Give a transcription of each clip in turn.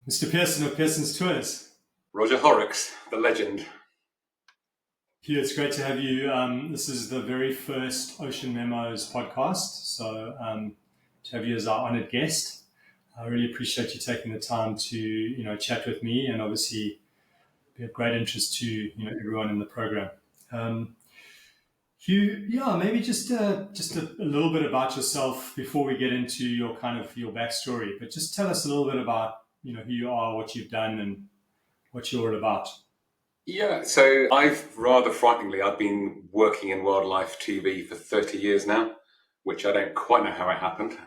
Mr. Pearson of Pearson's Tours. Roger Horrocks, the legend. Hugh, it's great to have you. This is the very first Ocean Memos podcast, so to have you as our honoured guest. I really appreciate you taking the time to chat with me, and obviously be of great interest to everyone in the program. Hugh, maybe just a little bit about yourself before we get into your backstory. But just tell us a little bit about who you are, what you've done, and what you're all about. Yeah, so I've been working in wildlife TV for 30 years now, which I don't quite know how it happened,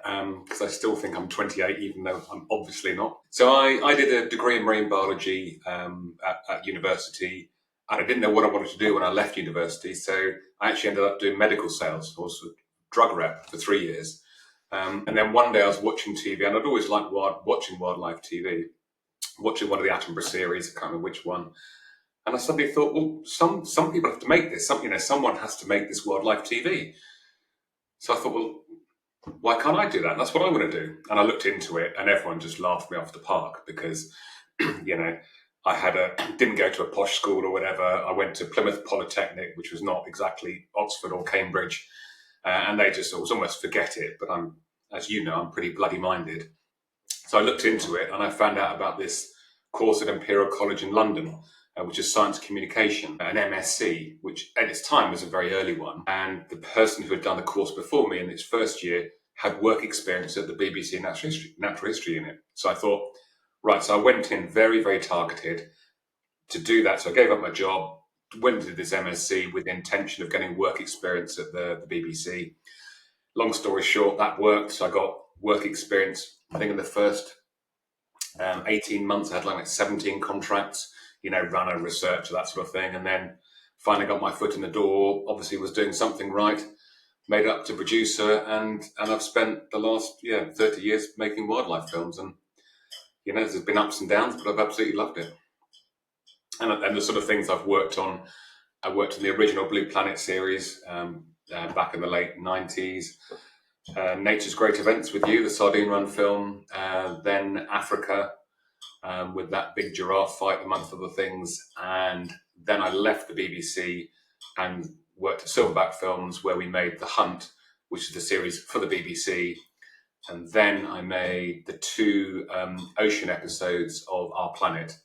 because I still think I'm 28, even though I'm obviously not. So I did a degree in marine biology at university, and I didn't know what I wanted to do when I left university, so I actually ended up doing medical sales. I was a drug rep for 3 years. And then one day I was watching TV, and I'd always liked watching wildlife TV, watching one of the Attenborough series, I can't remember which one. And I suddenly thought, well, some people have to make this. Someone has to make this wildlife TV. So I thought, well, why can't I do that? And that's what I'm going to do. And I looked into it, and everyone just laughed me off the park because, I didn't go to a posh school or whatever. I went to Plymouth Polytechnic, which was not exactly Oxford or Cambridge. And they just almost forget it. But I'm pretty bloody minded. So I looked into it, and I found out about this course at Imperial College in London, which is Science Communication, an MSc, which at its time was a very early one. And the person who had done the course before me in its first year had work experience at the BBC Natural History Unit. So I thought, right, so I went in very, very targeted to do that. So I gave up my job, went into this MSc with the intention of getting work experience at the BBC. Long story short, that worked. So I got work experience, I think in the first 18 months, I had like 17 contracts, runner, research, that sort of thing. And then finally got my foot in the door, obviously was doing something right, made up to producer, and I've spent the last 30 years making wildlife films. And, there's been ups and downs, but I've absolutely loved it. And the sort of things I've worked on, I worked on the original Blue Planet series back in the late 90s. Nature's Great Events with You, the Sardine Run film, then Africa, with that big giraffe fight, amongst other things. And then I left the BBC and worked at Silverback Films, where we made The Hunt, which is the series for the BBC. And then I made the 2 ocean episodes of Our Planet,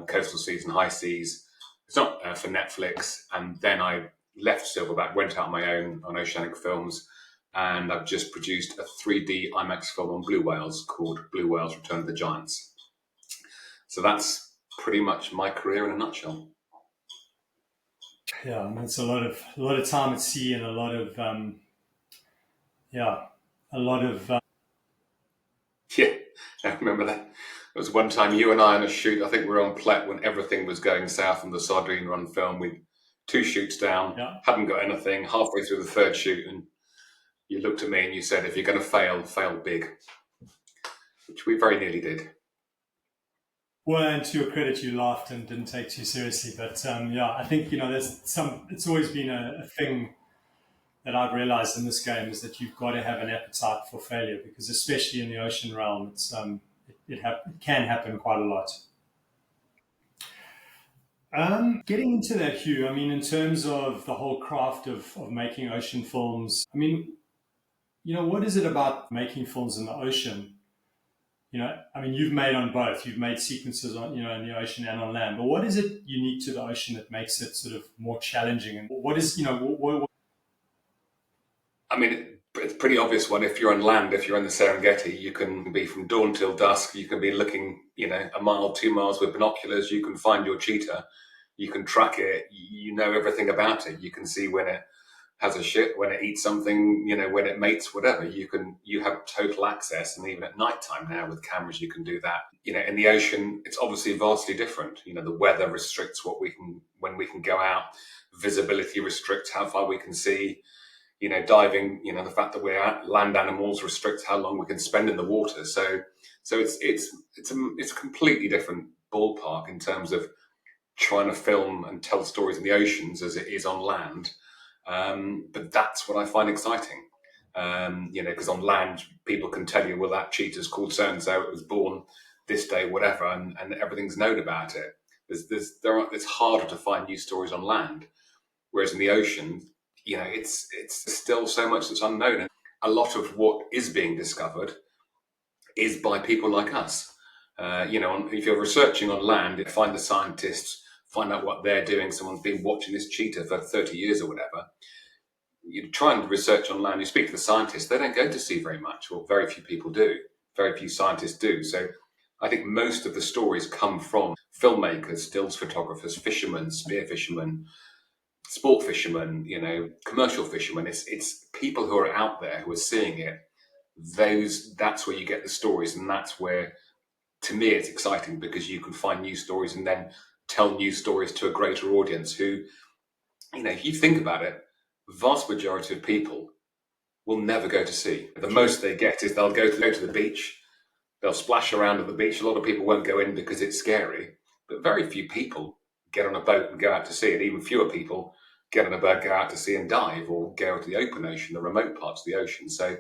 Coastal Seas and High Seas. It's not for Netflix. And then I left Silverback, went out on my own on Oceanic Films, and I've just produced a 3D IMAX film on blue whales called Blue Whales Return of the Giants. So that's pretty much my career in a nutshell. Yeah, and it's a lot of time at sea, and a lot of Yeah, I remember that. There was one time you and I on a shoot, I think we were on Plet when everything was going south on the Sardine Run film. We'd 2 shoots down, hadn't got anything, halfway through the 3rd shoot, and you looked at me and you said, if you're going to fail big, which we very nearly did. Well, and to your credit, you laughed and didn't take too seriously. But I think it's always been a thing that I've realized in this game, is that you've got to have an appetite for failure, because especially in the ocean realm, it can happen quite a lot. Getting into that, Hugh, I mean, in terms of the whole craft of making ocean films, I mean, what is it about making films in the ocean? You've made on both. You've made sequences on, in the ocean and on land. But what is it unique to the ocean that makes it sort of more challenging? And what is, I mean, it's a pretty obvious one. If you're on land, if you're in the Serengeti, you can be from dawn till dusk. You can be looking, a mile, 2 miles with binoculars. You can find your cheetah. You can track it. You know everything about it. You can see when it has a shit, when it eats something, when it mates, whatever. You have total access. And even at nighttime now with cameras, you can do that. In the ocean, it's obviously vastly different. The weather restricts when we can go out. Visibility restricts how far we can see. Diving, the fact that we're land animals restricts how long we can spend in the water. So it's a completely different ballpark in terms of trying to film and tell stories in the oceans as it is on land. But that's what I find exciting. Because on land, people can tell you, well, that cheetah's called so-and-so, it was born this day, whatever, and everything's known about it. It's harder to find news stories on land, whereas in the ocean, it's still so much that's unknown. And a lot of what is being discovered is by people like us. If you're researching on land, find the scientists, find out what they're doing. Someone's been watching this cheetah for 30 years or whatever. You try and research on land, you speak to the scientists, they don't go to sea very much, or very few people do. Very few scientists do. So I think most of the stories come from filmmakers, stills photographers, fishermen, spear fishermen, sport fishermen, commercial fishermen. It's people who are out there who are seeing it. That's where you get the stories, and that's where, to me, it's exciting, because you can find new stories and then tell new stories to a greater audience who, if you think about it, vast majority of people will never go to sea. The most they get is they'll go to the beach, they'll splash around at the beach. A lot of people won't go in because it's scary, but very few people get on a boat and go out to sea, and even fewer people get on a boat, go out to sea and dive, or go to the open ocean, the remote parts of the ocean. So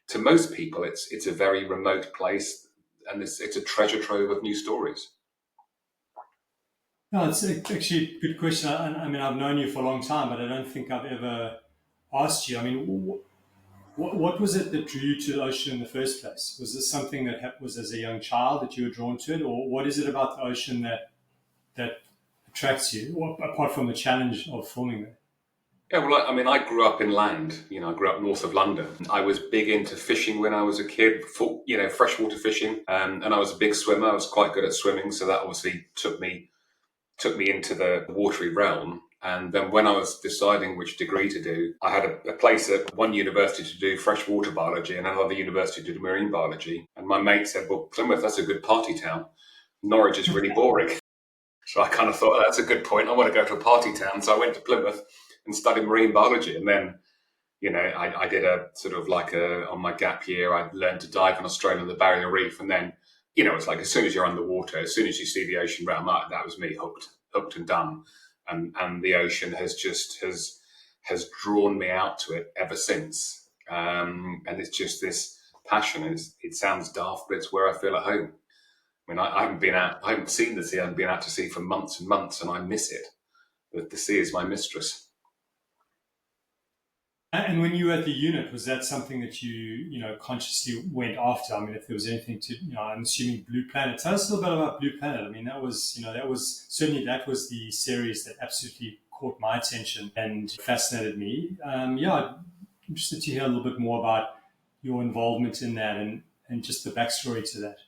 to most people, it's a very remote place, and it's a treasure trove of new stories. No, it's actually a good question. I mean, I've known you for a long time, but I don't think I've ever asked you. I mean, what was it that drew you to the ocean in the first place? Was this something that was as a young child that you were drawn to it, or what is it about the ocean that attracts you, apart from the challenge of filming there? Yeah, well, I mean, I grew up inland. I grew up north of London. I was big into fishing when I was a kid, freshwater fishing, and I was a big swimmer. I was quite good at swimming, so that obviously took me into the watery realm. And then when I was deciding which degree to do, I had a place at one university to do freshwater biology and another university to do marine biology. And my mate said, well, Plymouth, that's a good party town. Norwich is really boring. So I kind of thought, that's a good point. I want to go to a party town. So I went to Plymouth and studied marine biology. And then, I did a sort of on my gap year, I learned to dive in Australia on the Barrier Reef. And then, it's like as soon as you're underwater, as soon as you see the ocean realm, that was me hooked and done. And the ocean has drawn me out to it ever since. And it's just this passion. It sounds daft, but it's where I feel at home. I mean, I haven't seen the sea. I haven't been out to sea for months and months, and I miss it. The sea is my mistress. And when you were at the unit, was that something that you consciously went after? I mean, if there was anything to, I'm assuming Blue Planet. Tell us a little bit about Blue Planet. I mean, that was the series that absolutely caught my attention and fascinated me. I'm interested to hear a little bit more about your involvement in that and just the backstory to that.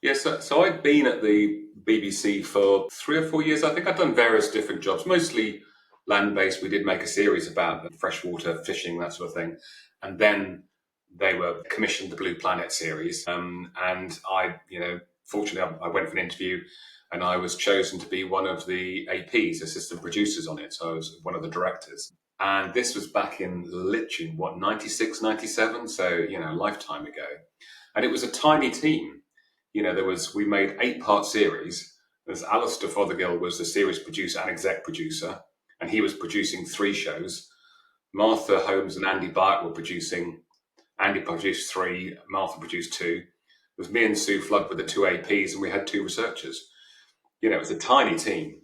Yeah, so I'd been at the BBC for 3 or 4 years. I think I'd done various different jobs, mostly land-based. We did make a series about freshwater fishing, that sort of thing. And then they were commissioned the Blue Planet series. And I, fortunately, I went for an interview and I was chosen to be one of the APs, assistant producers on it. So I was one of the directors. And this was back in literally, 96, 97? So, a lifetime ago. And it was a tiny team. We made 8-part series. There's Alistair Fothergill was the series producer and exec producer, and he was producing 3 shows. Martha Holmes and Andy Byatt were producing. Andy produced 3, Martha produced 2. It was me and Sue Flood with the 2 APs, and we had 2 researchers. It was a tiny team.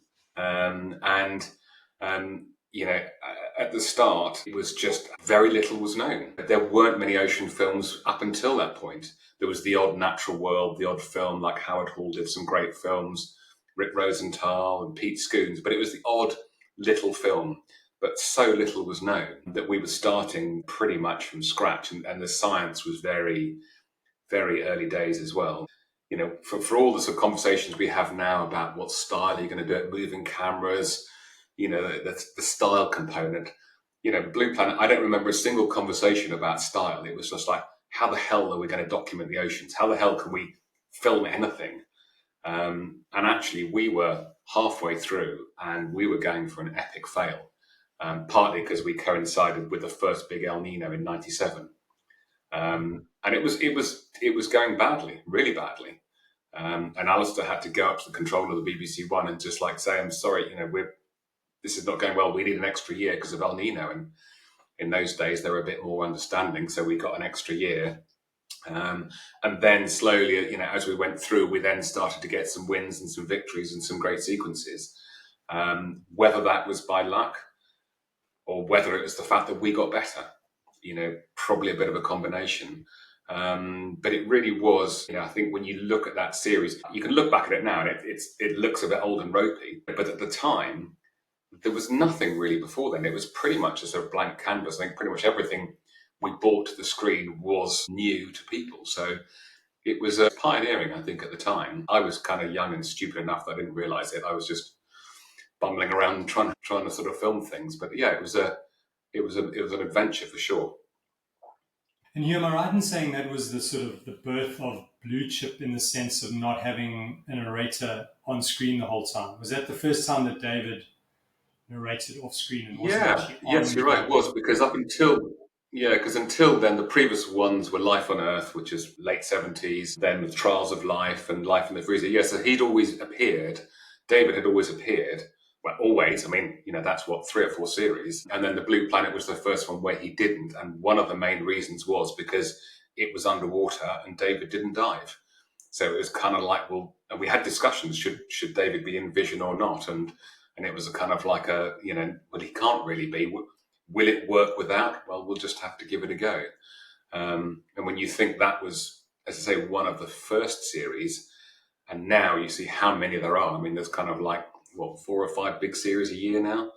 At the start, it was just very little was known. There weren't many ocean films up until that point. There was the odd Natural World, the odd film, like Howard Hall did some great films, Rick Rosenthal and Pete Scoons, but it was the odd little film. But so little was known that we were starting pretty much from scratch, and the science was very, very early days as well. For all the sort of conversations we have now about what style you're going to do it, moving cameras, the style component. Blue Planet, I don't remember a single conversation about style. It was just like, how the hell are we going to document the oceans? How the hell can we film anything? And actually, we were halfway through and we were going for an epic fail, partly because we coincided with the first big El Nino in '97. And it was going badly, really badly. And Alistair had to go up to the controller of the BBC One and just say, I'm sorry, this is not going well. We need an extra year because of El Nino. And in those days, they were a bit more understanding. So we got an extra year. And then slowly, as we went through, we then started to get some wins and some victories and some great sequences. Whether that was by luck or whether it was the fact that we got better, probably a bit of a combination. But it really was, I think when you look at that series, you can look back at it now and it looks a bit old and ropey. But at the time, there was nothing really before then. It was pretty much a sort of blank canvas. I think pretty much everything we brought to the screen was new to people. So it was pioneering, I think, at the time. I was kind of young and stupid enough that I didn't realize it. I was just bumbling around trying to sort of film things. But yeah, it was an adventure for sure. And Hugh, am I right in saying that was the sort of the birth of Blue Chip in the sense of not having a narrator on screen the whole time? Was that the first time that David narrated off screen and wasn't actually Yes, on? you're right. It was because until then, the previous ones were Life on Earth, which is late 70s, then the Trials of Life and Life in the Freezer. Yes, so he'd always appeared. David had always appeared. Well, always. I mean, that's what, 3 or 4 series. And then the Blue Planet was the first one where he didn't. And one of the main reasons was because it was underwater and David didn't dive. So it was kind of like, well, and we had discussions, should David be in Vision or not? And it was a kind of like well, he can't really be. Will it work without? Well, we'll just have to give it a go. And when you think that was, as I say, one of the first series, and now you see how many there are. I mean, there's kind of like, 4 or 5 big series a year now.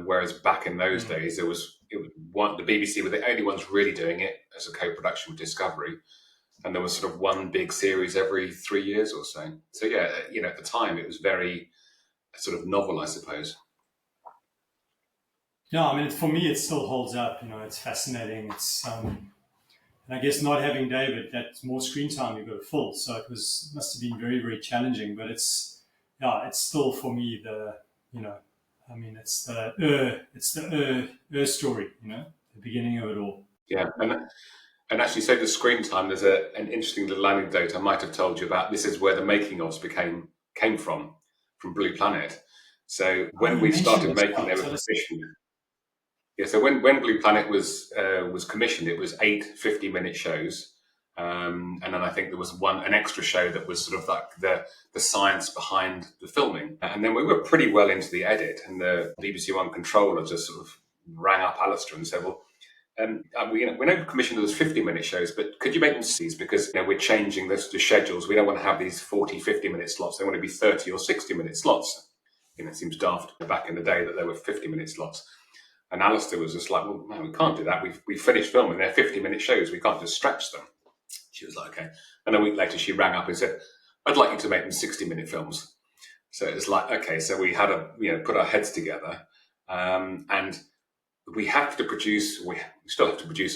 Whereas back in those days, it was one. The BBC were the only ones really doing it as a co-production with Discovery, and there was sort of one big series every 3 years or so. So yeah, at the time it was very sort of novel, I suppose. Yeah, I mean, for me, it still holds up. It's fascinating. And I guess not having David, that's more screen time you've got to fill. So must have been very, very challenging. But it's still for me it's the story, the beginning of it all. Yeah, and actually, so the screen time. There's an interesting little anecdote I might have told you about. This is where the making ofs came from Blue Planet. So when You we mentioned started this. making, they were commissioned. Yeah, so when Blue Planet was commissioned, it was 8 50-minute shows, and then I think there was an extra show that was sort of like the science behind the filming, and then we were pretty well into the edit, and the BBC One controller just sort of rang up Alistair and said, "Well, we're now commissioned those 50-minute shows, but could you make them these because we're changing the schedules. We don't want to have these 40, 50-minute slots. They want to be 30 or 60-minute slots." It seems daft back in the day that there were 50-minute slots. And Alistair was just like, "Well, no, we can't do that. We've finished filming. They're 50-minute shows. We can't just stretch them." She was like, "Okay." And a week later, she rang up and said, "I'd like you to make them 60-minute films." So it was like, okay. So we had put our heads together, and we still have to produce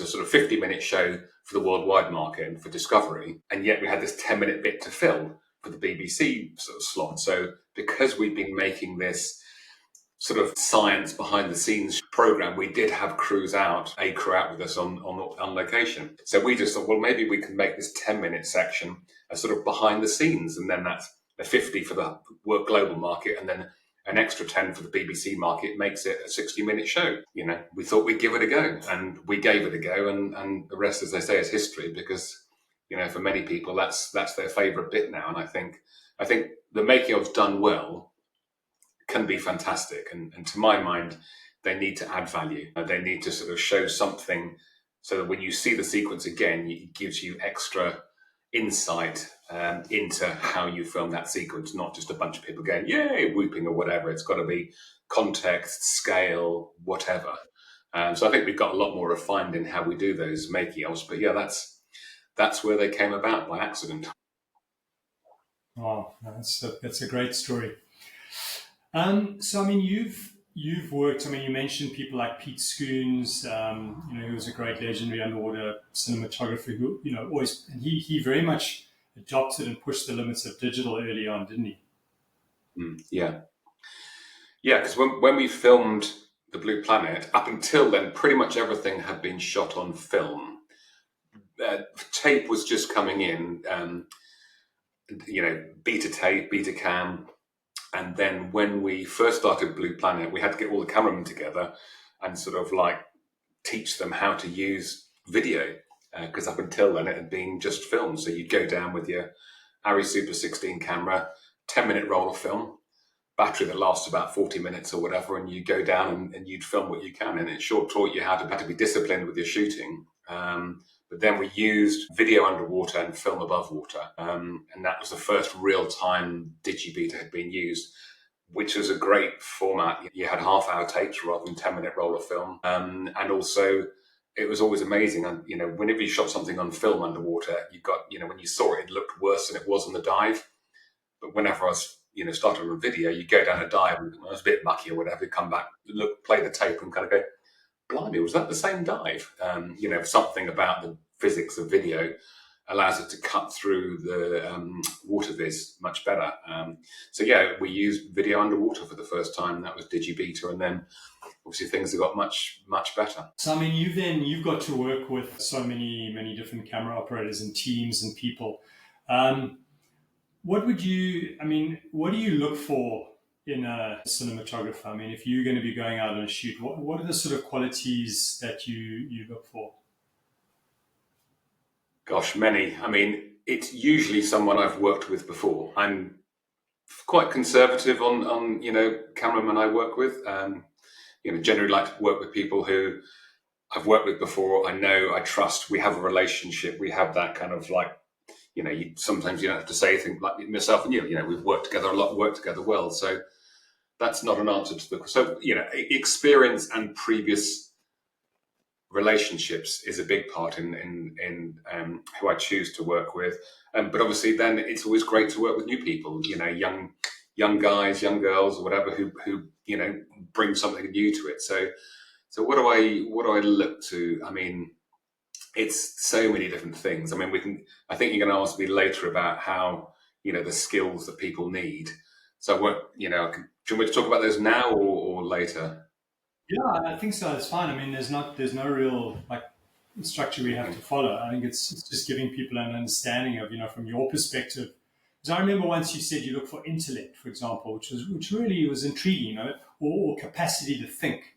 a sort of 50-minute show for the worldwide market and for Discovery. And yet we had this 10-minute bit to fill for the BBC sort of slot. So because we've been making this sort of science behind the scenes program, we did have a crew out with us on location. So we just thought, well, maybe we can make this 10-minute section a sort of behind the scenes, and then that's a 50 for the work global market, and then an extra 10 for the BBC market makes it a 60-minute show. We thought we'd give it a go, and we gave it a go, and the rest, as they say, is history, because for many people that's their favorite bit now. And I think the making of's done well can be fantastic, and to my mind, they need to add value. They need to sort of show something so that when you see the sequence again, it gives you extra insight into how you film that sequence, not just a bunch of people going, "Yay," whooping or whatever. It's got to be context, scale, whatever. So I think we've got a lot more refined in how we do those making ofs. But yeah, that's where they came about by accident. Wow, that's a great story. So I mean, you've worked. I mean, you mentioned people like Pete Scoons, who was a great legendary underwater cinematographer who, always, and he very much adopted and pushed the limits of digital early on, didn't he? Yeah, because when we filmed The Blue Planet, up until then, pretty much everything had been shot on film. Tape was just coming in, beta tape, beta cam. And then when we first started Blue Planet, we had to get all the cameramen together and sort of like teach them how to use video. because up until then it had been just film. So you'd go down with your Arri Super 16 camera, 10-minute roll of film, battery that lasts about 40 minutes or whatever, and you go down and you'd film what you can. And it sure taught you how to be disciplined with your shooting. But then we used video underwater and film above water. And that was the first real time digibeta had been used, which was a great format. You had half-hour tapes rather than 10-minute roll of film. And also, it was always amazing. And, whenever you shot something on film underwater, you got, when you saw it, it looked worse than it was on the dive. But whenever I was, started on a video, you go down a dive and it was a bit mucky or whatever, you come back, look, play the tape and kind of go, blimey, was that the same dive? Something about the physics of video allows it to cut through the water viz much better. So yeah, we used video underwater for the first time. That was digibeta, and then obviously things have got much, much better. So, I mean, you've got to work with so many different camera operators and teams and people. What do you look for in a cinematographer? I mean, if you're going to be going out on a shoot, what are the sort of qualities that you look for? Gosh, many. I mean, it's usually someone I've worked with before. I'm quite conservative on cameramen I work with. Generally like to work with people who I've worked with before. I know, I trust, we have a relationship. We have that kind of like, sometimes you don't have to say anything, like myself and we've worked together a lot, worked together well. So that's not an answer to the, so, experience and previous relationships is a big part in who I choose to work with. But obviously then it's always great to work with new people, young guys, young girls, or whatever, who bring something new to it. So what do I look to? I mean, it's so many different things. I mean, I think you're going to ask me later about how, the skills that people need. So do you want me to talk about those now or later? Yeah, I think so. It's fine. I mean, there's no real like structure we have to follow. I think it's just giving people an understanding of, from your perspective. Because I remember once you said you look for intellect, for example, which really was intriguing, or capacity to think.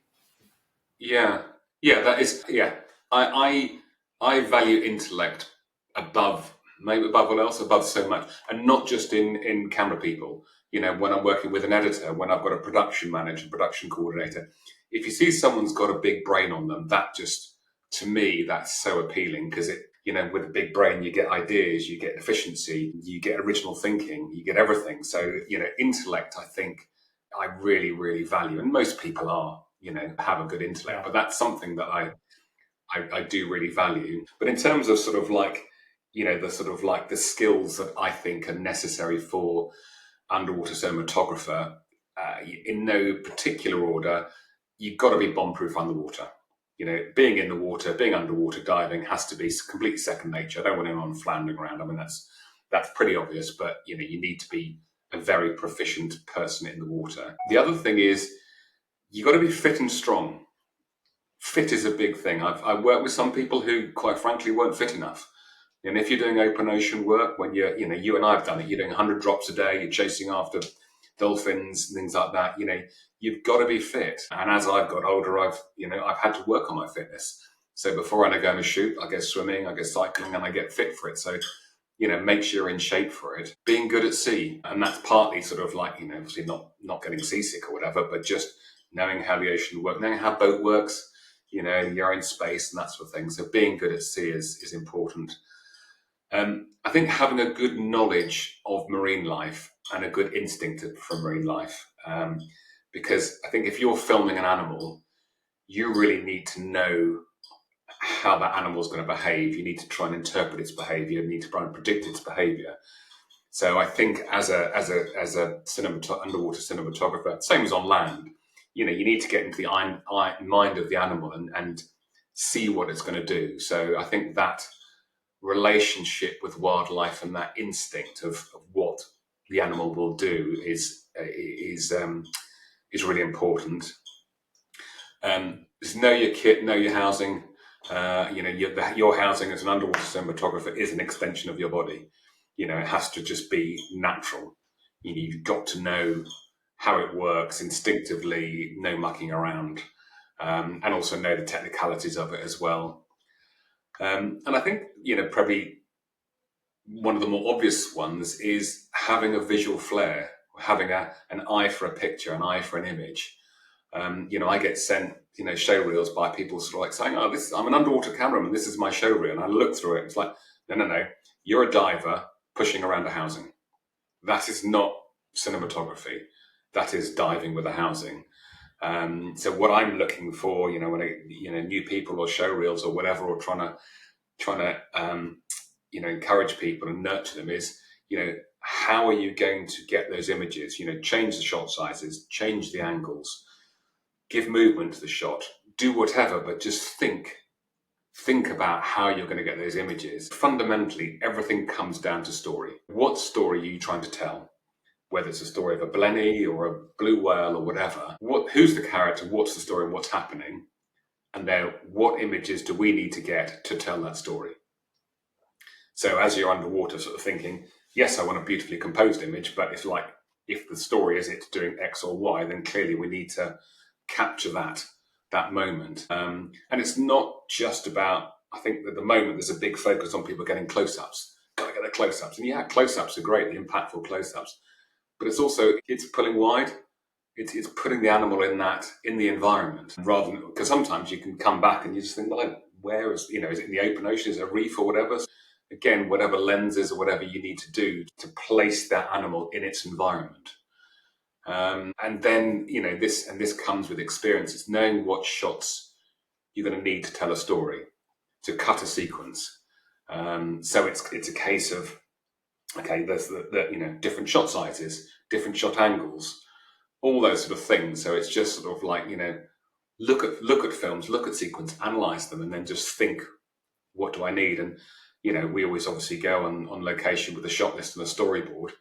Yeah, yeah, that is, yeah. I value intellect above, maybe above all else, above so much, and not just in camera people. When I'm working with an editor, when I've got a production manager, production coordinator, if you see someone's got a big brain on them, that just, to me, that's so appealing, because with a big brain, you get ideas, you get efficiency, you get original thinking, you get everything. So, intellect, I think I really, really value, and most people have a good intellect, Yeah. but that's something that I do really value. But in terms of sort of like, the sort of like the skills that I think are necessary for underwater cinematographer, in no particular order, you've got to be bomb-proof underwater. Being in the water, being underwater diving has to be completely second nature. I don't want anyone floundering around. I mean, that's pretty obvious, but you need to be a very proficient person in the water. The other thing is you've got to be fit and strong. Fit is a big thing. I've worked with some people who, quite frankly, weren't fit enough. And if you're doing open ocean work, when you and I have done it, you're doing 100 drops a day, you're chasing after dolphins and things like that, you've got to be fit. And as I've got older, I've had to work on my fitness. So before I go on a shoot, I go swimming, I go cycling, and I get fit for it. So, make sure you're in shape for it. Being good at sea. And that's partly sort of like, obviously not getting seasick or whatever, but just knowing how the ocean works, knowing how a boat works, you're in space and that sort of thing. So being good at sea is important. I think having a good knowledge of marine life and a good instinct for marine life, because I think if you're filming an animal, you really need to know how that animal is going to behave. You need to try and interpret its behavior. You need to try and predict its behavior. So I think as a underwater cinematographer, same as on land, you need to get into the mind of the animal and see what it's going to do. So I think that relationship with wildlife and that instinct of what the animal will do is really important. Just know your kit, know your housing. Your housing as an underwater cinematographer is an extension of your body. It has to just be natural. You've got to know how it works instinctively, no mucking around, and also know the technicalities of it as well. And I think, probably one of the more obvious ones is having a visual flair, having an eye for a picture, an eye for an image. I get sent, show reels by people sort of like saying, "Oh, I'm an underwater cameraman. This is my show reel." And I look through it. It's like, no, no, no. You're a diver pushing around a housing. That is not cinematography. That is diving with a housing. So what I'm looking for, when new people or show reels or whatever, or trying to encourage people and nurture them is, how are you going to get those images? Change the shot sizes, change the angles, give movement to the shot, do whatever, but just think about how you're going to get those images. Fundamentally, everything comes down to story. What story are you trying to tell? Whether it's a story of a blenny or a blue whale or whatever, who's the character, what's the story, and what's happening? And then what images do we need to get to tell that story? So as you're underwater, sort of thinking, yes, I want a beautifully composed image, but if the story is it's doing X or Y, then clearly we need to capture that moment. And it's not just about, I think at the moment there's a big focus on people getting close-ups. Got to get the close-ups. And yeah, close-ups are great, the impactful close-ups. But it's pulling wide. It's putting the animal in the environment rather than, because sometimes you can come back and you just think, well, where is it in the open ocean, is it a reef or whatever? Again, whatever lenses or whatever you need to do to place that animal in its environment. And then, this comes with experience. It's knowing what shots you're going to need to tell a story, to cut a sequence. So it's a case of, okay, there's the different shot sizes, different shot angles, all those sort of things. So it's just sort of like, look at films, look at sequence, analyze them, and then just think, what do I need? And we always obviously go on location with a shot list and a storyboard.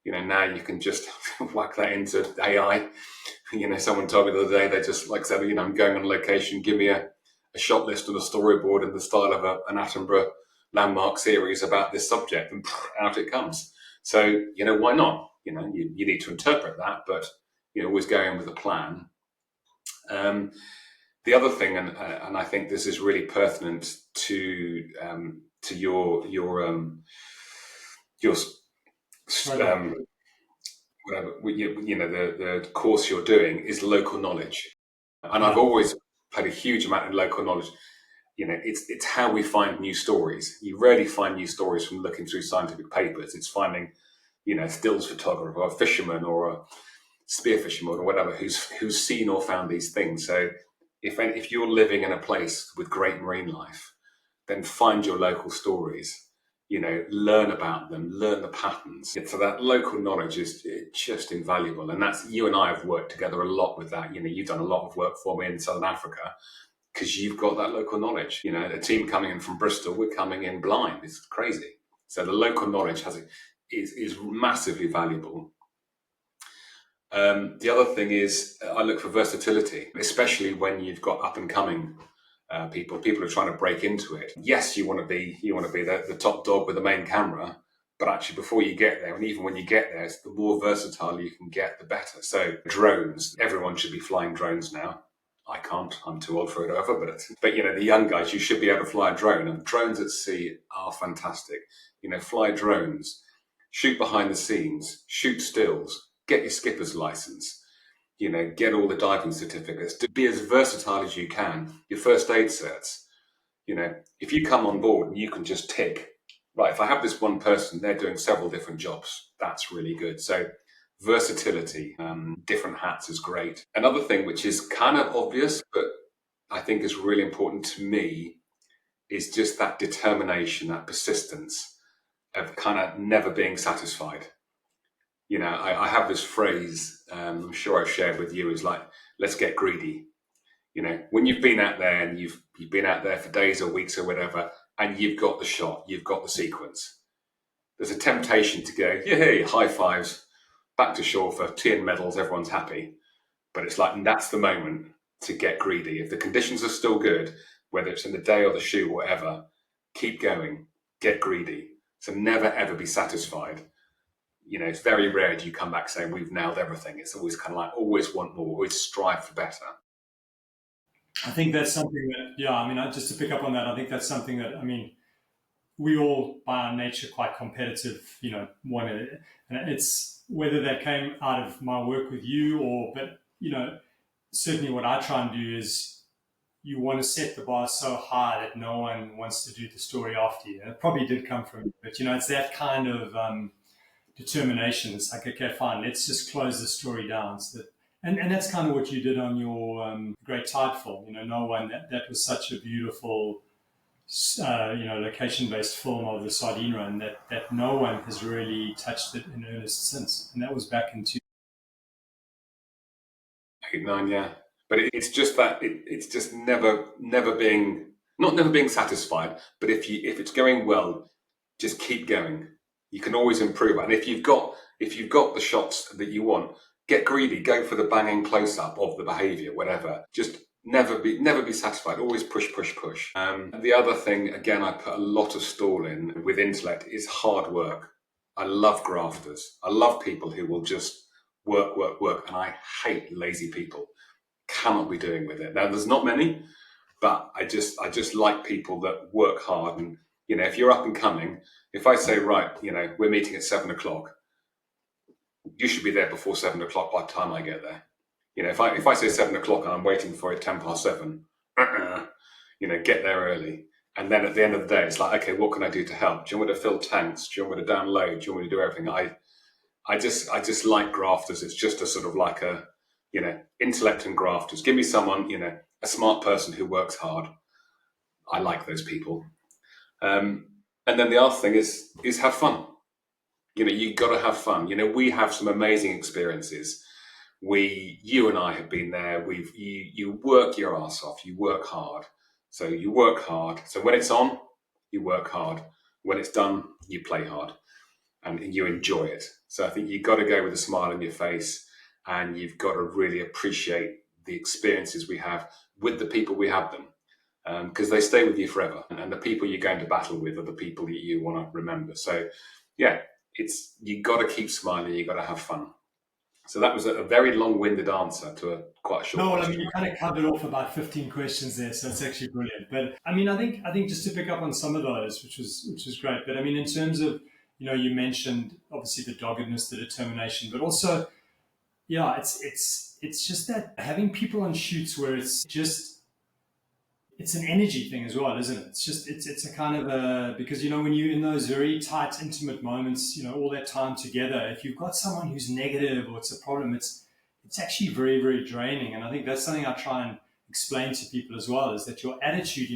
Now you can just whack that into AI. Someone told me the other day, they just said, I'm going on location, give me a shot list and a storyboard in the style of an Attenborough landmark series about this subject, and out it comes. So, why not? You need to interpret that, but always going with a plan. The other thing, and I think this is really pertinent to your whatever the course you're doing, is local knowledge. And I've always had a huge amount of local knowledge. It's how we find new stories. You rarely find new stories from looking through scientific papers. It's finding, stills photographer or a fisherman or a spear fisherman or whatever who's seen or found these things. So if you're living in a place with great marine life, then find your local stories. Learn about them, learn the patterns. So that local knowledge is just invaluable. And that's, you and I have worked together a lot with that. You've done a lot of work for me in Southern Africa because you've got that local knowledge. A team coming in from Bristol, we're coming in blind. It's crazy. So the local knowledge is massively valuable. The other thing is I look for versatility, especially when you've got up and coming people are trying to break into it. Yes, you want to be the top dog with the main camera, but actually before you get there, and even when you get there, the more versatile you can get, the better. So drones, everyone should be flying drones now. I can't, I'm too old for it, over, but the young guys, you should be able to fly a drone, and drones at sea are fantastic. Fly drones, shoot behind the scenes, shoot stills, get your skipper's license. Get all the diving certificates, to be as versatile as you can. Your first aid certs. If you come on board and you can just tick, right, if I have this one person, they're doing several different jobs, that's really good. So versatility, different hats is great. Another thing which is kind of obvious, but I think is really important to me, is just that determination, that persistence of kind of never being satisfied. I have this phrase, I'm sure I've shared with you, is like, let's get greedy. When you've been out there and you've been out there for days or weeks or whatever, and you've got the shot, you've got the sequence, there's a temptation to go, yay, high fives, back to shore for tea and medals, everyone's happy. But it's like, and that's the moment to get greedy. If the conditions are still good, whether it's in the day or the shoot, whatever, keep going, get greedy. So never ever be satisfied. It's very rare do you come back saying we've nailed everything. It's always kind of like, always want more, always strive for better. I think that's something that, yeah, I mean, just to pick up on that, I think that's something that, I mean, we all by our nature quite competitive, want to, and it's whether that came out of my work with you or, but, certainly what I try and do is you want to set the bar so high that no one wants to do the story after you. And it probably did come from you, but, it's that kind of determination. It's like, okay, fine, let's just close the story down. So that, and that's kind of what you did on your Great Tide film. No one, that was such a beautiful, location-based film of the sardine run that no one has really touched it in earnest since. And that was back in 8, 9, yeah. But it's just that it's just never being not never being satisfied. But if it's going well, just keep going. You can always improve. And if you've got the shots that you want, get greedy. Go for the banging close up of the behaviour, whatever. Just never be satisfied. Always push, push, push. The other thing, again, I put a lot of stall in with intellect is hard work. I love grafters. I love people who will just work, work, work, and I hate lazy people. Cannot be doing with it. Now, there's not many, but I just like people that work hard. And if you're up and coming, if I say, right, we're meeting at 7 o'clock, you should be there before 7 o'clock by the time I get there. If I say 7 o'clock and I'm waiting for it 7:10, get there early. And then at the end of the day, it's like, okay, what can I do to help? Do you want me to fill tanks? Do you want me to download? Do you want me to do everything? I just like grafters. It's just a sort of like a, intellect and grafters. Give me someone, a smart person who works hard. I like those people. And then the other thing is have fun. You got to have fun. We have some amazing experiences. You and I have been there. You work your ass off. You work hard. So you work hard. So when it's on, you work hard. When it's done, you play hard, and you enjoy it. So I think you've got to go with a smile on your face, and you've got to really appreciate the experiences we have with the people we have them, because they stay with you forever. And the people you're going to battle with are the people that you want to remember. So, yeah, you got to keep smiling. You got to have fun. So that was a very long-winded answer to a quite a short No, well, I question. mean, you kind of covered off about 15 questions there, so it's actually brilliant. But I mean, I think just to pick up on some of those, which was great. But I mean, in terms of, you mentioned obviously the doggedness, the determination, but also, yeah, it's just that having people on shoots where it's an energy thing as well, isn't it? It's a kind of a, because when you're in those very tight, intimate moments, all that time together, if you've got someone who's negative or it's a problem, it's actually very, very draining. And I think that's something I try and explain to people as well, is that your attitude,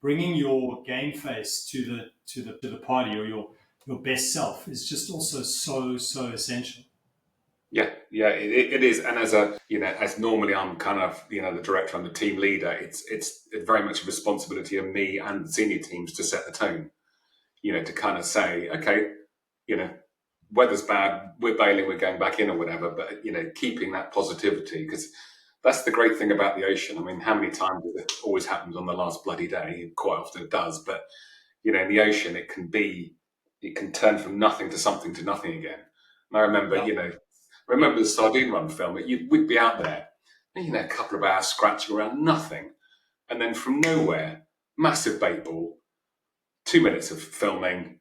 bringing your game face to the party, or your best self, is just also so essential. Yeah, it is. And as normally I'm kind of, the director, I'm the team leader, it's very much a responsibility of me and the senior teams to set the tone, to kind of say, okay, weather's bad, we're bailing, we're going back in or whatever, but, keeping that positivity, because that's the great thing about the ocean. I mean, how many times it always happens on the last bloody day? Quite often it does, but, in the ocean, it can turn from nothing to something to nothing again. And I remember, Yeah. remember the Sardine Run film? We'd be out there, a couple of hours scratching around, nothing. And then from nowhere, massive bait ball, 2 minutes of filming,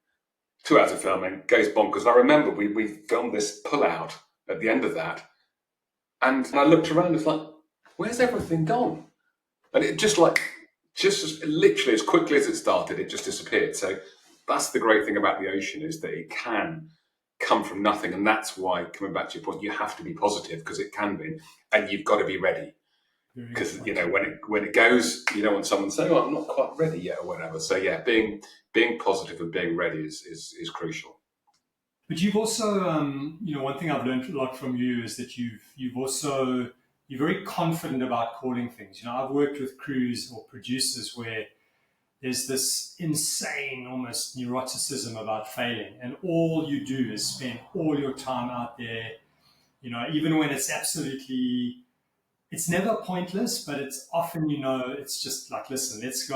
2 hours of filming, goes bonkers. And I remember we filmed this pull out at the end of that. And I looked around, it's like, where's everything gone? And it just literally as quickly as it started, it just disappeared. So that's the great thing about the ocean, is that it can come from nothing. And that's why, coming back to your point, you have to be positive, because it can be, and you've got to be ready. Very good Because point. when it goes, you don't want someone saying, "Oh, I'm not quite ready yet," or whatever. So yeah, being positive and being ready is crucial. But you've also, one thing I've learned a lot from you is that you're very confident about calling things. I've worked with crews or producers where there's this insane, almost neuroticism about failing, and all you do is spend all your time out there. Even when it's never pointless, but it's often, it's just like, listen, let's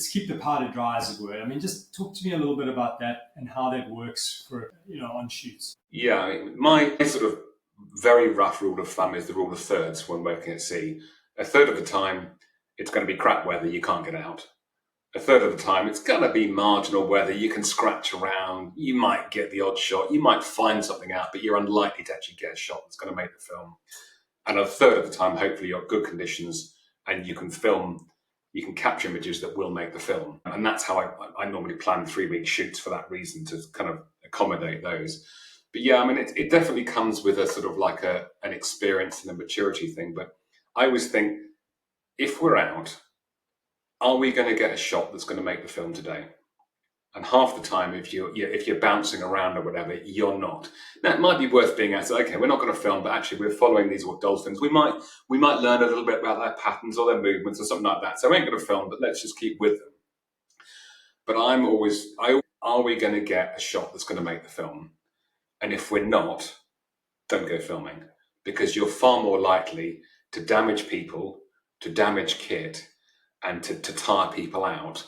keep the powder dry, as it were. I mean, just talk to me a little bit about that and how that works for, on shoots. Yeah, I mean, my sort of very rough rule of thumb is the rule of thirds when working at sea. A third of the time it's going to be crap weather, you can't get out. A third of the time, it's going to be marginal weather, you can scratch around, you might get the odd shot, you might find something out, but you're unlikely to actually get a shot that's going to make the film. And a third of the time, hopefully, you're good conditions and you can film, you can capture images that will make the film. And that's how I normally plan 3-week shoots for that reason, to kind of accommodate those. But yeah, I mean, it definitely comes with a sort of like an experience and a maturity thing. But I always think, if we're out, are we going to get a shot that's going to make the film today? And half the time, if you're bouncing around or whatever, you're not. Now, it might be worth being asked, okay, we're not going to film, but actually we're following these dolphins. We might learn a little bit about their patterns or their movements or something like that. So we ain't going to film, but let's just keep with them. But are we going to get a shot that's going to make the film? And if we're not, don't go filming, because you're far more likely to damage people, to damage kit, and to tire people out.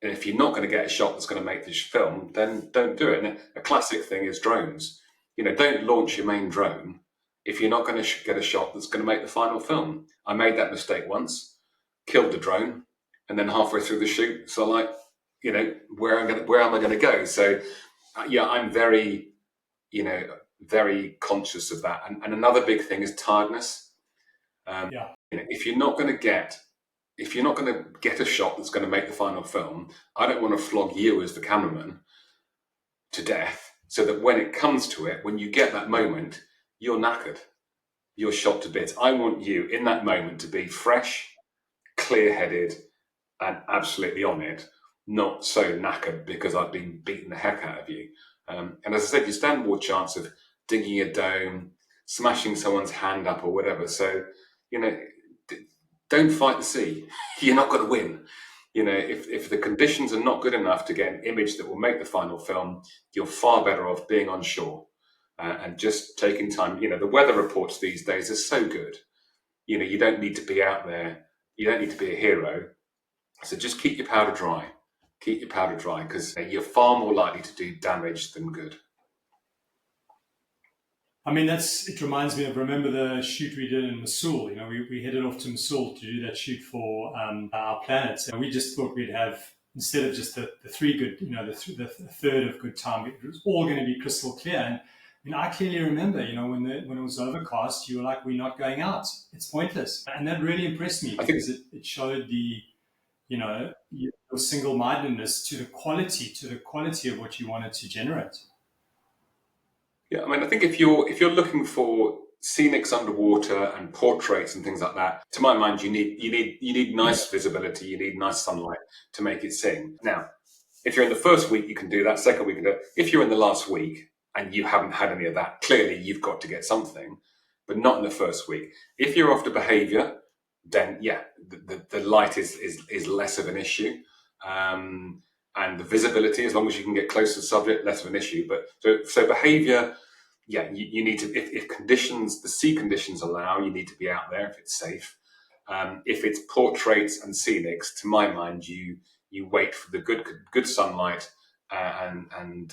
And if you're not going to get a shot that's going to make this film, then don't do it. And a classic thing is drones. Don't launch your main drone if you're not going to get a shot that's going to make the final film. I made that mistake once, killed the drone, and then halfway through the shoot, so like, where am I going to go? So yeah, I'm very, very conscious of that. And another big thing is tiredness. If you're not going to get a shot that's going to make the final film, I don't want to flog you as the cameraman to death, so that when it comes to it, when you get that moment, you're knackered, you're shot to bits. I want you in that moment to be fresh, clear-headed, and absolutely on it, not so knackered because I've been beating the heck out of you. And as I said, you stand more chance of digging a dome, smashing someone's hand up or whatever. So, don't fight the sea. You're not going to win. If the conditions are not good enough to get an image that will make the final film, you're far better off being on shore and just taking time. The weather reports these days are so good. You don't need to be out there. You don't need to be a hero. So just keep your powder dry. Keep your powder dry, because you're far more likely to do damage than good. I mean, it reminds me of, remember the shoot we did in Mosul? We headed off to Mosul to do that shoot for our planets. And we just thought we'd have, instead of just the three good, the third of good time, it was all going to be crystal clear. And I clearly remember, when it was overcast, you were like, we're not going out. It's pointless. And that really impressed me, because it showed the, your single-mindedness to the quality of what you wanted to generate. Yeah, I mean, I think if you're looking for scenics underwater and portraits and things like that, to my mind, you need nice visibility, you need nice sunlight to make it sing. Now, if you're in the first week, you can do that. Second week, you can do it. If you're in the last week and you haven't had any of that, clearly you've got to get something, but not in the first week. If you're after behaviour, then yeah, the light is less of an issue. And the visibility, as long as you can get close to the subject, less of an issue. But so behaviour, yeah, you need to, if conditions, the sea conditions allow, you need to be out there if it's safe. If it's portraits and scenics, to my mind, you wait for the good sunlight and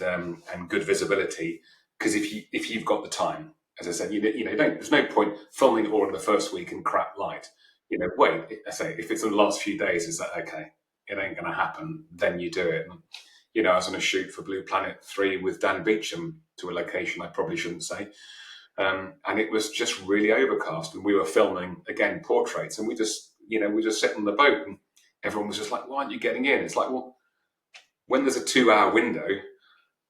good visibility, because if you've got the time, as I said, there's no point filming it all in the first week in crap light. Wait. I say if it's in the last few days, is that okay? It ain't going to happen. Then you do it. And, I was on a shoot for Blue Planet 3 with Dan Beecham to a location I probably shouldn't say. And it was just really overcast. And we were filming, again, portraits. And we just sit on the boat and everyone was just like, why aren't you getting in? It's like, well, when there's a 2-hour window,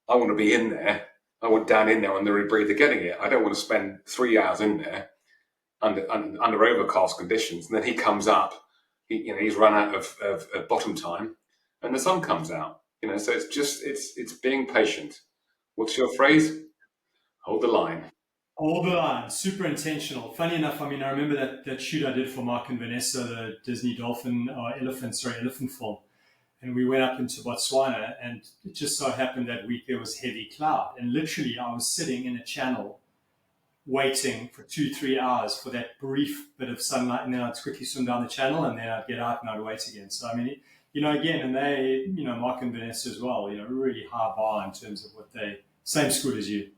I want to be in there. I want Dan in there on the rebreather getting it. I don't want to spend 3 hours in there under overcast conditions. And then he comes up. He's run out of bottom time, and the sun comes out. So it's being patient. What's your phrase? Hold the line. Hold the line. Super intentional. Funny enough, I mean, I remember that shoot I did for Mark and Vanessa, the Disney elephant film, and we went up into Botswana, and it just so happened that week there was heavy cloud, and literally I was sitting in a channel waiting for 2-3 hours for that brief bit of sunlight, and then I'd quickly swim down the channel, and then I'd get out and I'd wait again. So I mean, again, and they, Mark and Vanessa as well, really high bar in terms of what they, same school as you.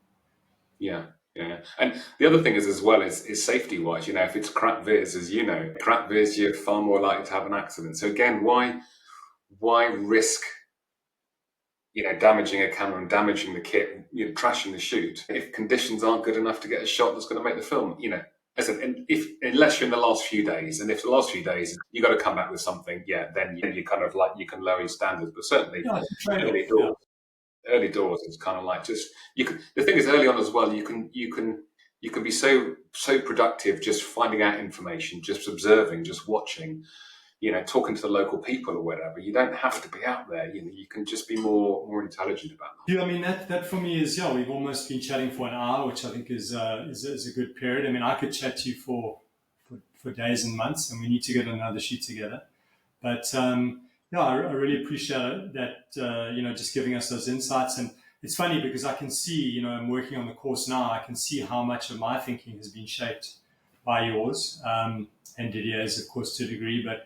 Yeah, Yeah, and the other thing is as well is safety wise. If it's crap viz, as you know, crap viz, you're far more likely to have an accident. So again, why risk damaging a camera and damaging the kit, trashing the shoot if conditions aren't good enough to get a shot that's going to make the film. As if unless you're in the last few days, and if the last few days you got to come back with something, yeah, then you kind of like you can lower your standards. But certainly Yeah, it's a trade-off. early Yeah. doors, early doors is kind of like just you can. The thing is, early on as well, you can be so productive just finding out information, just observing, just watching, talking to the local people or whatever. You don't have to be out there. You can just be more intelligent about them. Yeah, I mean that for me is, yeah. We've almost been chatting for an hour, which I think is a good period. I mean, I could chat to you for days and months, and we need to get another shoot together. But yeah, I really appreciate it, that just giving us those insights. And it's funny because I can see, I'm working on the course now. I can see how much of my thinking has been shaped by yours, and Didier's, of course, to a degree. But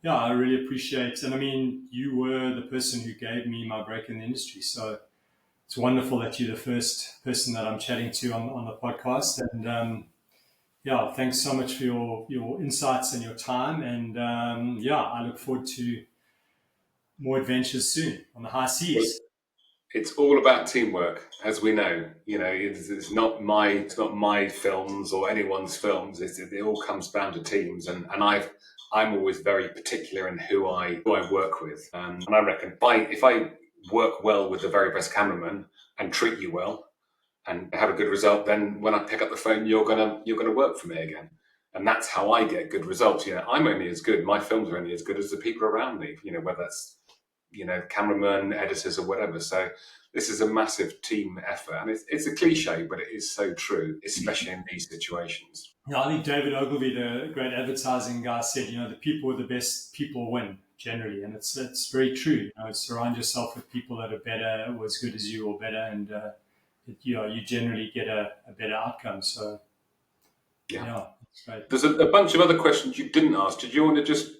yeah, I really appreciate. And I mean, you were the person who gave me my break in the industry, so it's wonderful that you're the first person that I'm chatting to on the podcast. And yeah, thanks so much for your insights and your time. And yeah, I look forward to more adventures soon on the high Well, seas. it's all about teamwork, as we know. It's not my films or anyone's films. It all comes down to teams, and I'm always very particular in who I work with. And I reckon if I work well with the very best cameraman and treat you well and have a good result, then when I pick up the phone, you're gonna work for me again. And that's how I get good results. I'm only as good. My films are only as good as the people around me. Whether that's cameramen, editors, or whatever. So this is a massive team effort, and it's a cliche, but it is so true, especially in these situations. Yeah, I think David Ogilvy, the great advertising guy, said, the people with the best people win generally, and it's very true. Surround yourself with people that are better or as good as you or better, and you generally get a better outcome. So Yeah. yeah, it's great. There's a bunch of other questions you didn't ask. Did you want to just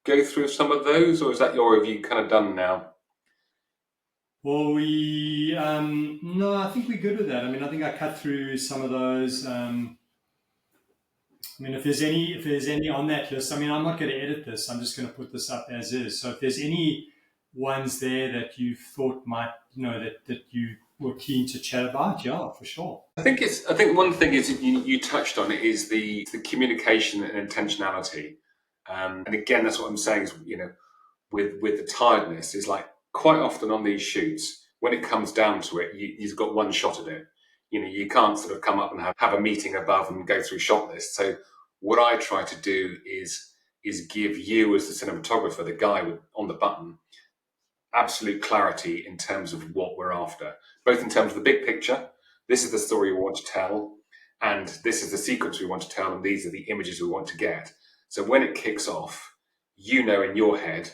go through some of those, or is that your review kind of done now? Well, we no, I think we're good with that. I mean, I think I cut through some of those. I mean, if there's any on that list, I mean, I'm not going to edit this. I'm just going to put this up as is. So if there's any ones there that you thought might, that you were keen to chat about, yeah, for sure. I think one thing is you touched on it is the communication and intentionality. And again, that's what I'm saying is with the tiredness is like quite often on these shoots when it comes down to it, you've got one shot at it. You can't sort of come up and have a meeting above and go through shot lists. So what I try to do is give you as the cinematographer, the guy on the button, absolute clarity in terms of what we're after, both in terms of the big picture. This is the story we want to tell, and this is the sequence we want to tell, and these are the images we want to get. So when it kicks off, in your head,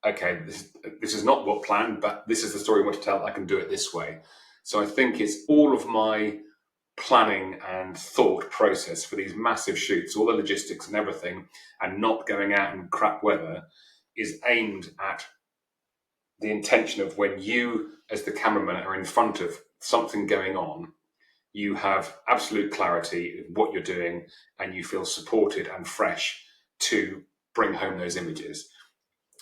okay, this is not what planned, but this is the story I want to tell. I can do it this way. So I think it's all of my planning and thought process for these massive shoots, all the logistics and everything, and not going out in crap weather is aimed at the intention of when you, as the cameraman, are in front of something going on, you have absolute clarity of what you're doing and you feel supported and fresh to bring home those images.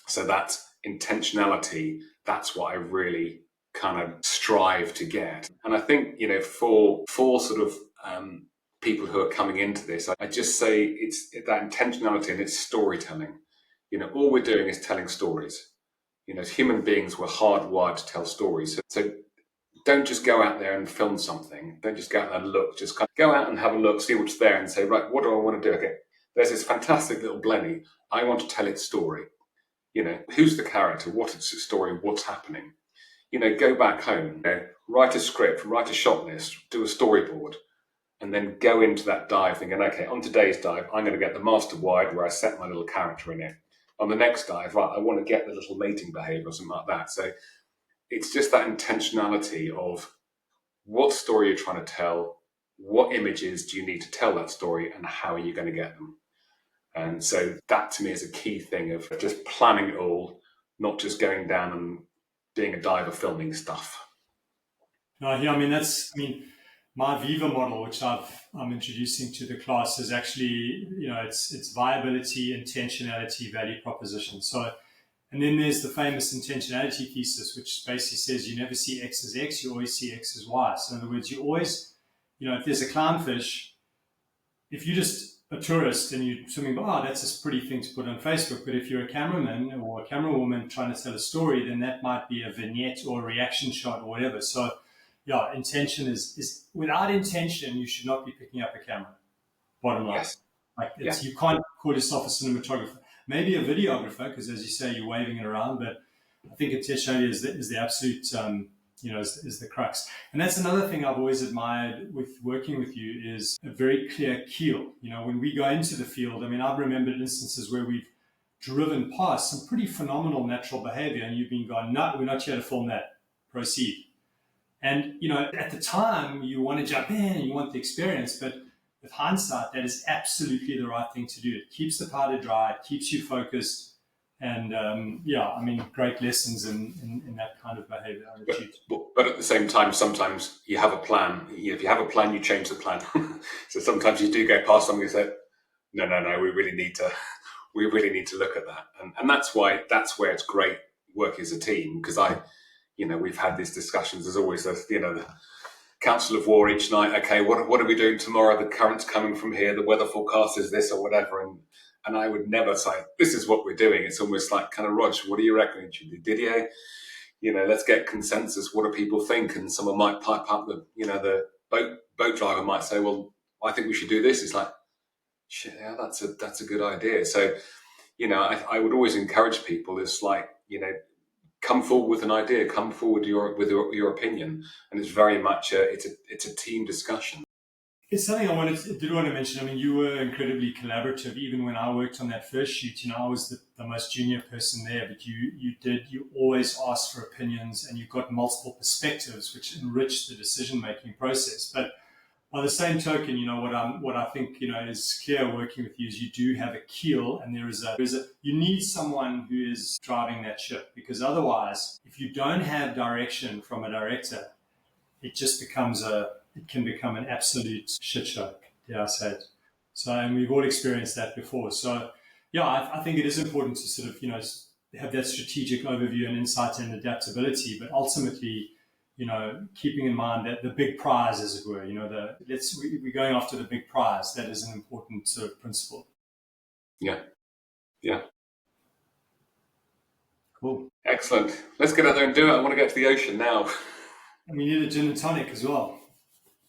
So that intentionality, that's what I really kind of strive to get. And I think, for sort of people who are coming into this, I just say it's that intentionality and it's storytelling. All we're doing is telling stories. As human beings, we're hardwired to tell stories. So don't just go out there and film something. Don't just go out there and look. Just kind of go out and have a look, see what's there, and say, right, what do I want to do? Okay, there's this fantastic little blenny. I want to tell its story. Who's the character? What is its story? What's happening? Go back home, write a script, write a shot list, do a storyboard, and then go into that dive thinking, okay, on today's dive, I'm going to get the master wide where I set my little character in it. On the next dive, right, I want to get the little mating behavior or something like that. So it's just that intentionality of what story you're trying to tell, what images do you need to tell that story, and how are you going to get them? And so that to me is a key thing of just planning it all, not just going down and being a diver filming stuff. No, yeah, I mean, my Viva model, which I'm introducing to the class, is actually, it's viability, intentionality, value proposition. So, and then there's the famous intentionality thesis, which basically says you never see X as X, you always see X as Y. So in other words, you always, if there's a clownfish, if you're just a tourist and you're swimming, that's a pretty thing to put on Facebook. But if you're a cameraman or a camera woman trying to tell a story, then that might be a vignette or a reaction shot or whatever. So, yeah, intention is without intention, you should not be picking up a camera. Bottom line, Yes. like Yeah. you can't call yourself a cinematographer, maybe a videographer, because as you say, you're waving it around. But I think intentionality is the absolute, is the crux. And that's another thing I've always admired with working with you is a very clear keel. When we go into the field, I mean, I've remembered instances where we've driven past some pretty phenomenal natural behavior, and you've been gone, no, we're not here to film that. Proceed. And, at the time, you want to jump in and you want the experience, but with hindsight, that is absolutely the right thing to do. It keeps the powder dry, it keeps you focused, and great lessons in that kind of behavior. But at the same time, sometimes you have a plan. If you have a plan, you change the plan. So sometimes you do go past something and say, no, we really need to look at that. And that's where it's great working as a team, because we've had these discussions. There's always the council of war each night. Okay, what are we doing tomorrow? The current's coming from here. The weather forecast is this or whatever. And I would never say, this is what we're doing. It's almost like, kind of, Rog, what do you reckon? Should we do Didier? Let's get consensus. What do people think? And someone might pipe up the boat driver might say, well, I think we should do this. It's like, shit, yeah, that's a good idea. So, I would always encourage people. It's like, come forward with an idea, come forward with your opinion, and it's very much it's a team discussion. It's something I did want to mention. I mean, you were incredibly collaborative. Even when I worked on that first shoot, I was the most junior person there, but you always asked for opinions, and you got multiple perspectives, which enriched the decision-making process. But by the same token, what I think is clear working with you is you do have a keel, and you need someone who is driving that ship, because otherwise, if you don't have direction from a director, it can become an absolute shit show. Dare I say it? So, and we've all experienced that before. So, yeah, I think it is important to sort of have that strategic overview and insight and adaptability, but ultimately, keeping in mind that the big prize, as it were, we're going after the big prize. That is an important sort of principle. Yeah. Cool. Excellent. Let's get out there and do it. I want to get to the ocean now. And we need a gin and tonic as well.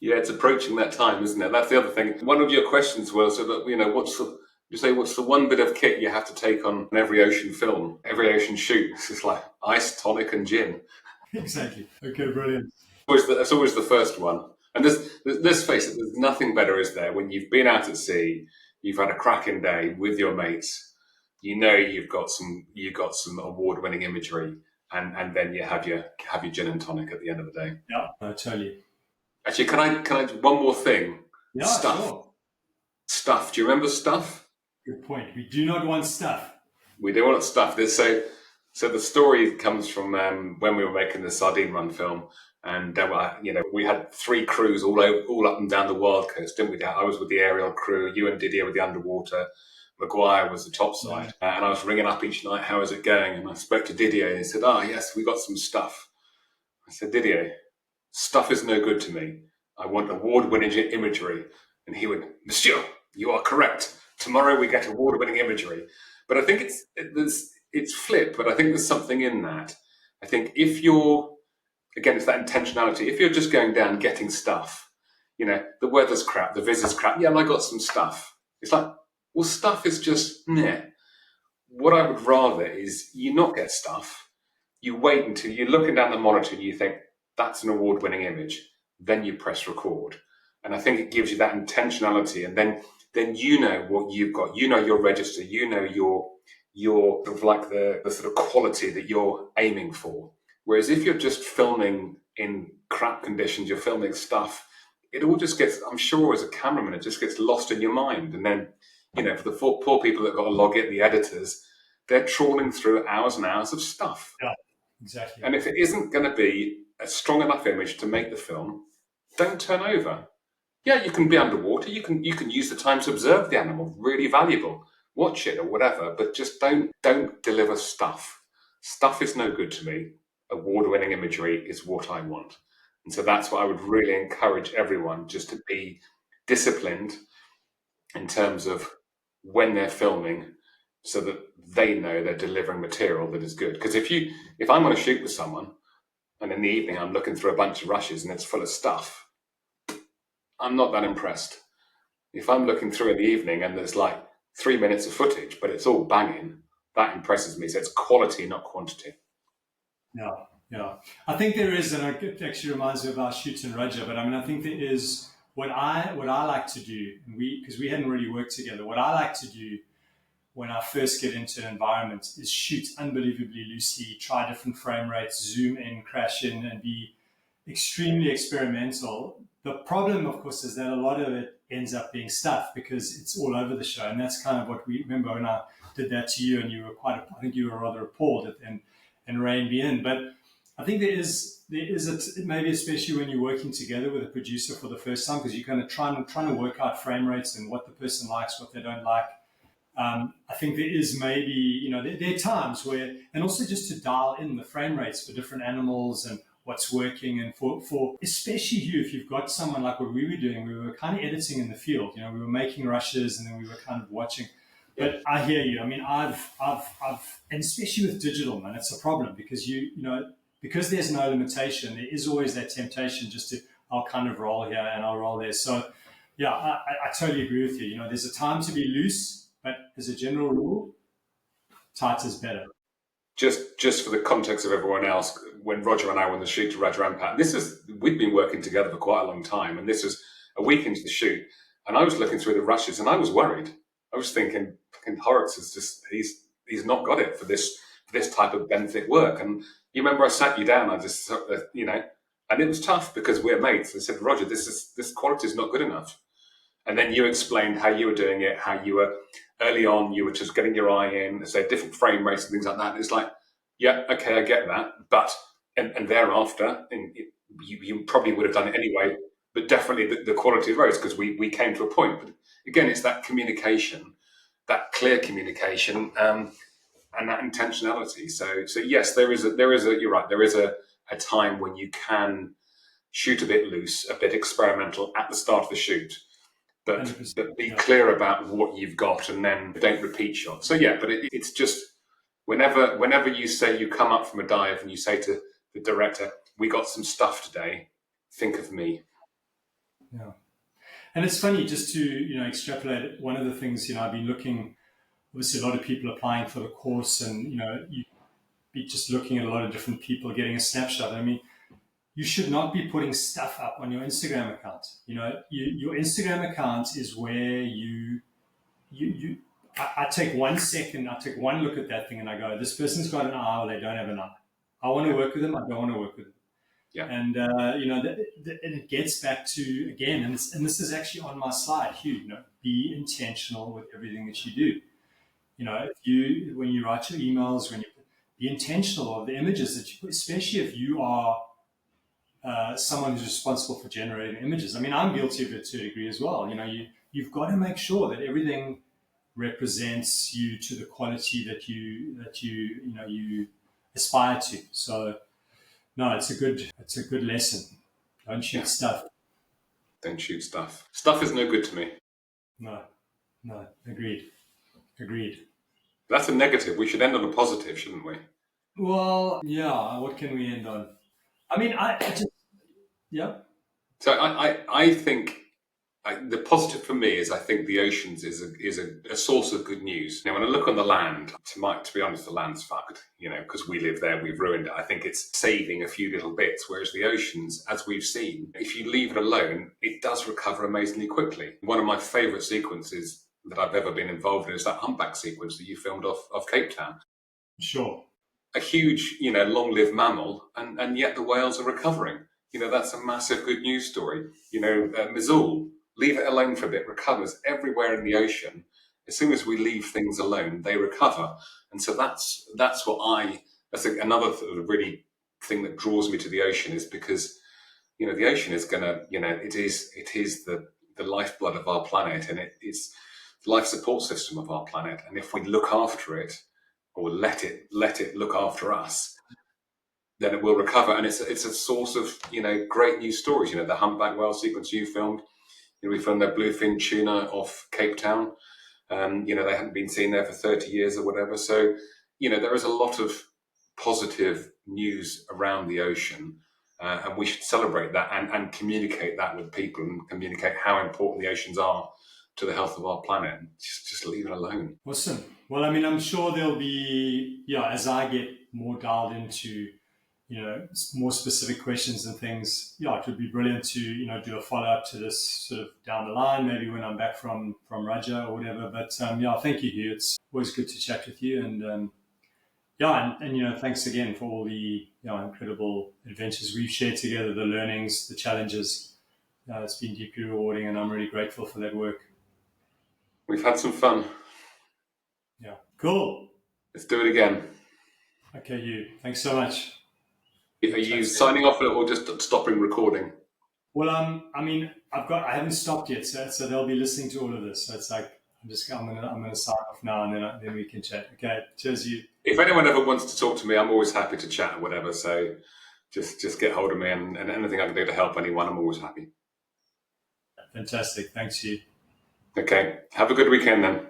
Yeah, it's approaching that time, isn't it? That's the other thing. One of your questions was, what's the one bit of kit you have to take on every ocean film, every ocean shoot? It's just like ice, tonic, and gin. Exactly. Okay, brilliant. That's always the first one. And let's face it, there's nothing better, is there, when you've been out at sea, you've had a cracking day with your mates, you've got some award-winning imagery, and then you have your gin and tonic at the end of the day. Yeah, totally. Actually, can I one more thing? Yeah, stuff. Sure. Stuff. Do you remember stuff? Good point. We do not want stuff. We do want stuff. So the story comes from when we were making the Sardine Run film, and we had 3 crews all up and down the Wild Coast, didn't we? I was with the aerial crew. You and Didier with the underwater. Maguire was the topside, and I was ringing up each night. How is it going? And I spoke to Didier, and he said, "Oh yes, we got some stuff." I said, "Didier, stuff is no good to me. I want award-winning imagery." And he went, "Monsieur, you are correct. Tomorrow we get award-winning imagery." But I think it's flip, but I think there's something in that. I think if you're, again, it's that intentionality. If you're just going down getting stuff, the weather's crap, the viz is crap. Yeah, I got some stuff. It's like, well, stuff is just meh. What I would rather is you not get stuff. You wait until you're looking down the monitor and you think, that's an award-winning image. Then you press record. And I think it gives you that intentionality. And then what you've got. Your register. Your sort of like the sort of quality that you're aiming for. Whereas if you're just filming in crap conditions, you're filming stuff, it all just gets, I'm sure as a cameraman, it just gets lost in your mind. And then, for the poor people that got to log it, the editors, they're trawling through hours and hours of stuff. Yeah, exactly. And if it isn't going to be a strong enough image to make the film, Don't turn over. Yeah, you can be underwater. You can use the time to observe the animal. Really valuable. Watch it or whatever, but just don't deliver stuff. Stuff is no good to me. Award-winning imagery is what I want, and so that's what I would really encourage everyone just to be disciplined in terms of when they're filming, so that they know they're delivering material that is good. Because if I'm on a shoot with someone and in the evening I'm looking through a bunch of rushes and it's full of stuff, I'm not that impressed. If I'm looking through in the evening and there's like 3 minutes of footage, but it's all banging, that impresses me. So it's quality, not quantity. Yeah, yeah. I think there is, and it actually reminds me of our shoots in Roger. But I mean, I think there is what I like to do, and because we hadn't really worked together. What I like to do when I first get into an environment is shoot unbelievably loosely, try different frame rates, zoom in, crash in, and be extremely experimental. The problem, of course, is that a lot of it ends up being stuff because it's all over the show, and that's kind of what we remember when I did that to you, and you were I think you were rather appalled at and reined me in. But I think maybe especially when you're working together with a producer for the first time, because you're kind of trying to work out frame rates and what the person likes, what they don't like. I think there is maybe, there are times where, and also just to dial in the frame rates for different animals and what's working. And for especially you, if you've got someone like what we were doing, we were kind of editing in the field, we were making rushes and then we were kind of watching. But I hear you. I mean, and especially with digital, man, it's a problem because because there's no limitation, there is always that temptation just to, I'll kind of roll here and I'll roll there. So, yeah, I totally agree with you. There's a time to be loose, but as a general rule, tight is better. Just for the context of everyone else, when Roger and I were on the shoot to Roger and Pat, we'd been working together for quite a long time, and this was a week into the shoot, and I was looking through the rushes, and I was worried. I was thinking, fucking Horrocks is he's not got it for this type of benthic work. And you remember I sat you down, and it was tough because we're mates. I said, Roger, this quality is not good enough. And then you explained how you were doing it, how you were early on, you were just getting your eye in, say different frame rates and things like that. And it's like, yeah, okay, I get that. But, and thereafter, you probably would have done it anyway, but definitely the quality rose because we came to a point. But again, it's that communication, that clear communication, and that intentionality. So yes, you're right, there is a time when you can shoot a bit loose, a bit experimental at the start of the shoot. But be clear about what you've got and then don't repeat shots. So yeah, but it's just whenever you say you come up from a dive and you say to the director, we got some stuff today, think of me. Yeah. And it's funny just to, extrapolate one of the things, I've been looking, obviously a lot of people applying for the course and, you be just looking at a lot of different people getting a snapshot. I mean, you should not be putting stuff up on your Instagram account. Your Instagram account is where I take 1 second, I take one look at that thing and I go, this person's got an eye or they don't have an eye. I want to work with them. I don't want to work with them. Yeah. And, and it gets back to, again, and this is actually on my slide, Hugh, be intentional with everything that you do. When you write your emails, when you be intentional of the images that you put, especially if you are someone who's responsible for generating images. I mean, I'm guilty of it to a degree as well. You've got to make sure that everything represents you to the quality that you aspire to. So, no, it's a good lesson. Don't shoot stuff. Don't shoot stuff. Stuff is no good to me. No, agreed. That's a negative. We should end on a positive, shouldn't we? Well, yeah. What can we end on? I mean, yeah. So I think the positive for me is I think the oceans is a source of good news. Now, when I look on the land, to be honest, the land's fucked, because we live there, we've ruined it. I think it's saving a few little bits, whereas the oceans, as we've seen, if you leave it alone, it does recover amazingly quickly. One of my favourite sequences that I've ever been involved in is that humpback sequence that you filmed off Cape Town. Sure. A huge, long-lived mammal, and yet the whales are recovering. That's a massive good news story. Missoul, leave it alone for a bit, recovers everywhere in the ocean. As soon as we leave things alone, they recover. And so that's another sort of really thing that draws me to the ocean, is because, the ocean is going to, it is the lifeblood of our planet, and it's the life support system of our planet. And if we look after it, or let it look after us, then it will recover. And it's a source of great news stories. The humpback whale sequence you filmed. We filmed their bluefin tuna off Cape Town. They hadn't been seen there for 30 years or whatever. So there is a lot of positive news around the ocean, and we should celebrate that and communicate that with people, and communicate how important the oceans are to the health of our planet. Just leave it alone. Awesome. Well, I mean, I'm sure there'll be, as I get more dialed into, more specific questions and things, it would be brilliant to, do a follow up to this sort of down the line, maybe when I'm back from Raja or whatever. But thank you, Hugh. It's always good to chat with you. And thanks again for all the incredible adventures we've shared together, the learnings, the challenges. It's been deeply rewarding, and I'm really grateful for that work. We've had some fun. Yeah, cool. Let's do it again. Okay, you. Thanks so much. Are you signing off or just stopping recording? Well, I haven't stopped yet, so they'll be listening to all of this. So it's like I'm gonna sign off now, and then we can chat. Okay, cheers, you. If anyone ever wants to talk to me, I'm always happy to chat or whatever. So just get hold of me, and anything I can do to help anyone, I'm always happy. Fantastic. Thanks, you. Okay. Have a good weekend then.